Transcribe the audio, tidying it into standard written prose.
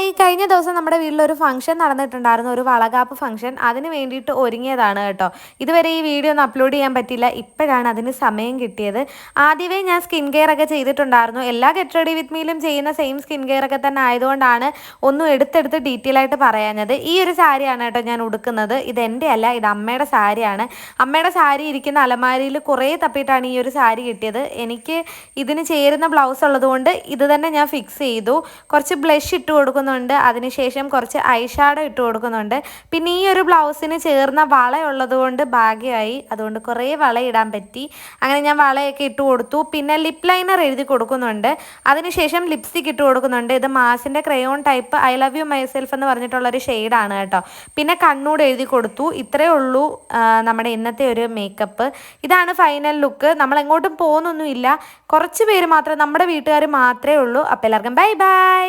Hi, കഴിഞ്ഞ ദിവസം നമ്മുടെ വീട്ടിലൊരു ഫംഗ്ഷൻ നടന്നിട്ടുണ്ടായിരുന്നു, ഒരു വളകാപ്പ് ഫംഗ്ഷൻ. അതിന് വേണ്ടിയിട്ട് ഒരുങ്ങിയതാണ് കേട്ടോ. ഇതുവരെ ഈ വീഡിയോ ഒന്നും അപ്ലോഡ് ചെയ്യാൻ പറ്റില്ല, ഇപ്പോഴാണ് അതിന് സമയം കിട്ടിയത്. ആദ്യമേ ഞാൻ സ്കിൻ കെയർ ഒക്കെ ചെയ്തിട്ടുണ്ടായിരുന്നു. എല്ലാ ഗെറ്റ് റെഡി വിത്ത് മീലും ചെയ്യുന്ന സെയിം സ്കിൻ കെയർ ഒക്കെ തന്നെ ആയതുകൊണ്ടാണ് ഒന്നും എടുത്തെടുത്ത് ഡീറ്റെയിൽ ആയിട്ട് പറയാഞ്ഞത്. ഈ ഒരു സാരിയാണ് കേട്ടോ ഞാൻ ഉടുക്കുന്നത്. ഇത് എൻ്റെ അല്ല, ഇത് അമ്മയുടെ സാരിയാണ്. അമ്മയുടെ സാരി ഇരിക്കുന്ന അലമാരിയിൽ കുറേ തപ്പിയിട്ടാണ് ഈ ഒരു സാരി കിട്ടിയത്. എനിക്ക് ഇതിന് ചേരുന്ന ബ്ലൗസ് ഉള്ളതുകൊണ്ട് ഇത് തന്നെ ഞാൻ ഫിക്സ് ചെയ്തു. കുറച്ച് ബ്ലഷ് ഇട്ട് കൊടുക്കുന്നുണ്ട്, അതിനുശേഷം കുറച്ച് ഐ ഷാഡോ ഇട്ട് കൊടുക്കുന്നുണ്ട്. പിന്നെ ഈ ഒരു ബ്ലൗസിന് ചേർന്ന വളയുള്ളത് കൊണ്ട് ഭാഗ്യമായി, അതുകൊണ്ട് കുറേ വള ഇടാൻ പറ്റി. അങ്ങനെ ഞാൻ വളയൊക്കെ ഇട്ട് കൊടുത്തു. പിന്നെ ലിപ്പ് ലൈനർ എഴുതി കൊടുക്കുന്നുണ്ട്, അതിനുശേഷം ലിപ്സ്റ്റിക് ഇട്ട് കൊടുക്കുന്നുണ്ട്. ഇത് മാസിൻ്റെ crayon type I love you myself എന്ന് പറഞ്ഞിട്ടുള്ളൊരു ഷെയ്ഡാണ് കേട്ടോ. പിന്നെ കണ്ണൂടെ എഴുതി കൊടുത്തു. ഇത്രയേ ഉള്ളൂ നമ്മുടെ ഇന്നത്തെ ഒരു മേക്കപ്പ്. ഇതാണ് ഫൈനൽ ലുക്ക്. നമ്മൾ എങ്ങോട്ടും പോകുന്നൊന്നുമില്ല, കുറച്ച് പേര് മാത്രം, നമ്മുടെ വീട്ടുകാർ മാത്രമേ ഉള്ളൂ. അപ്പോൾ എല്ലാവർക്കും ബൈ ബൈ.